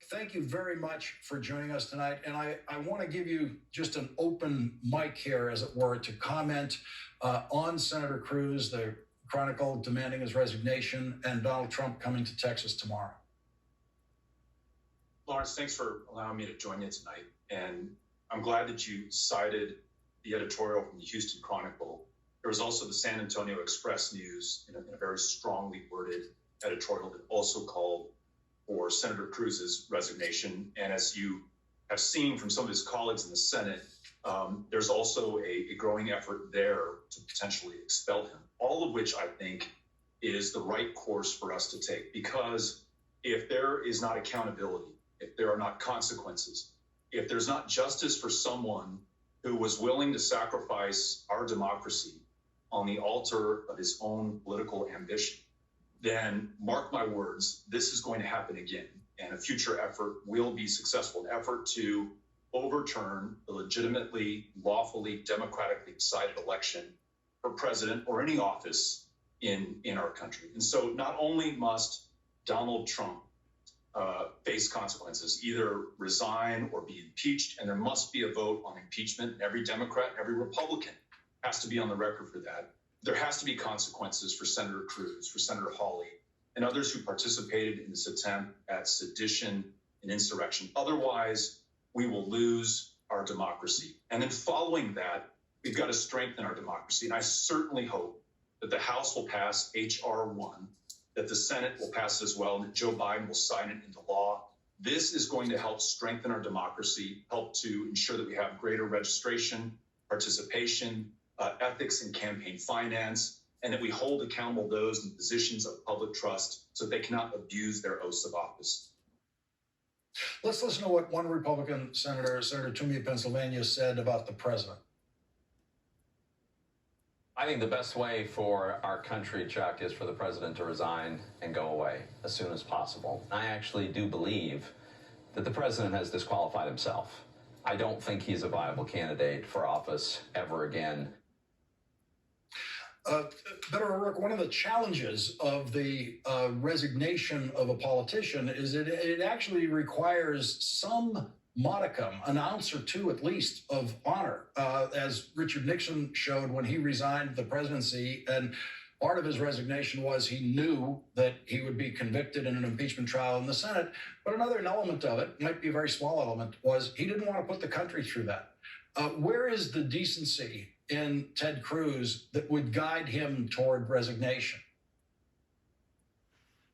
thank you very much for joining us tonight. And I want to give you just an open mic here, as it were, to comment on Senator Cruz, the Chronicle demanding his resignation, and Donald Trump coming to Texas tomorrow. Lawrence, thanks for allowing me to join you tonight. And I'm glad that you cited the editorial from the Houston Chronicle. There was also the San Antonio Express News in a very strongly worded editorial that also called for Senator Cruz's resignation. And as you have seen from some of his colleagues in the Senate, there's also a growing effort there to potentially expel him, all of which I think is the right course for us to take. Because if there is not accountability, if there are not consequences, if there's not justice for someone who was willing to sacrifice our democracy on the altar of his own political ambition, then mark my words, this is going to happen again. And a future effort will be successful, an effort to overturn the legitimately, lawfully, democratically decided election for president or any office in our country. And so not only must Donald Trump face consequences, either resign or be impeached, and there must be a vote on impeachment. Every Democrat, every Republican has to be on the record for that. There has to be consequences for Senator Cruz, for Senator Hawley, and others who participated in this attempt at sedition and insurrection. Otherwise, we will lose our democracy. And then following that, we've got to strengthen our democracy. And I certainly hope that the House will pass H.R. 1, that the Senate will pass it as well, and that Joe Biden will sign it into law. This is going to help strengthen our democracy, help to ensure that we have greater registration, participation, ethics and campaign finance, and that we hold accountable those in positions of public trust so they cannot abuse their oaths of office. Let's listen to what one Republican senator, Senator Toomey of Pennsylvania, said about the president. I think the best way for our country, Chuck, is for the president to resign and go away as soon as possible. I actually do believe that the president has disqualified himself. I don't think he's a viable candidate for office ever again. Beto O'Rouke, one of the challenges of the resignation of a politician is that it actually requires some modicum, an ounce or two at least, of honor, as Richard Nixon showed when he resigned the presidency. And part of his resignation was he knew that he would be convicted in an impeachment trial in the Senate. But another element of it, might be a very small element, was he didn't want to put the country through that. Where is the decency in Ted Cruz that would guide him toward resignation?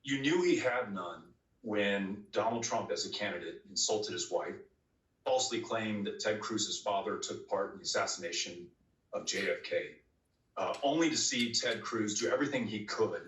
You knew he had none when Donald Trump, as a candidate, insulted his wife, falsely claimed that Ted Cruz's father took part in the assassination of JFK, only to see Ted Cruz do everything he could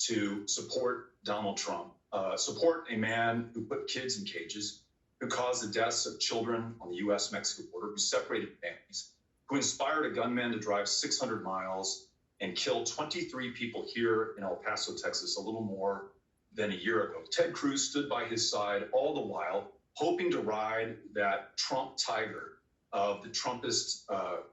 to support Donald Trump, support a man who put kids in cages, who caused the deaths of children on the U.S.-Mexico border, who separated families, who inspired a gunman to drive 600 miles and kill 23 people here in El Paso, Texas, a little more than a year ago. Ted Cruz stood by his side all the while, hoping to ride that Trump tiger of the Trumpist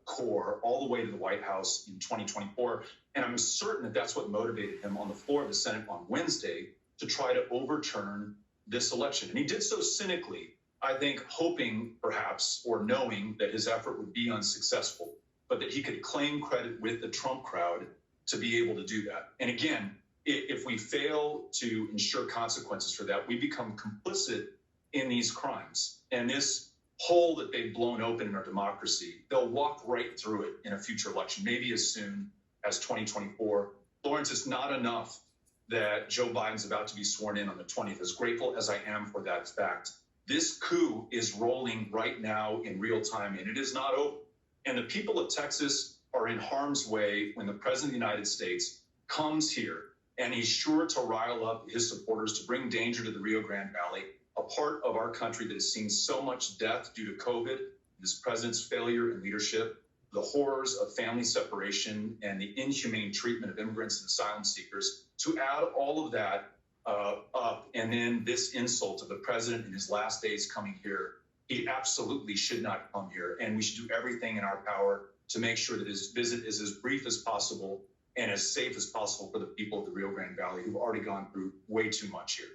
core all the way to the White House in 2024. And I'm certain that that's what motivated him on the floor of the Senate on Wednesday to try to overturn this election. And he did so cynically, I think, hoping perhaps, or knowing that his effort would be unsuccessful, but that he could claim credit with the Trump crowd to be able to do that. And again, if we fail to ensure consequences for that, we become complicit in these crimes. And this hole that they've blown open in our democracy, they'll walk right through it in a future election, maybe as soon as 2024. Lawrence, it's not enough that Joe Biden's about to be sworn in on the 20th, as grateful as I am for that fact. This coup is rolling right now in real time, and it is not over. And the people of Texas are in harm's way when the president of the United States comes here, and he's sure to rile up his supporters to bring danger to the Rio Grande Valley, a part of our country that has seen so much death due to COVID, this president's failure in leadership, the horrors of family separation, and the inhumane treatment of immigrants and asylum seekers. To add all of that up, and then this insult of the president in his last days coming here, he absolutely should not come here. And we should do everything in our power to make sure that his visit is as brief as possible and as safe as possible for the people of the Rio Grande Valley who've already gone through way too much here.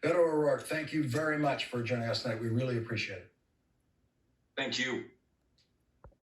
Beto O'Rouke, thank you very much for joining us tonight. We really appreciate it. Thank you.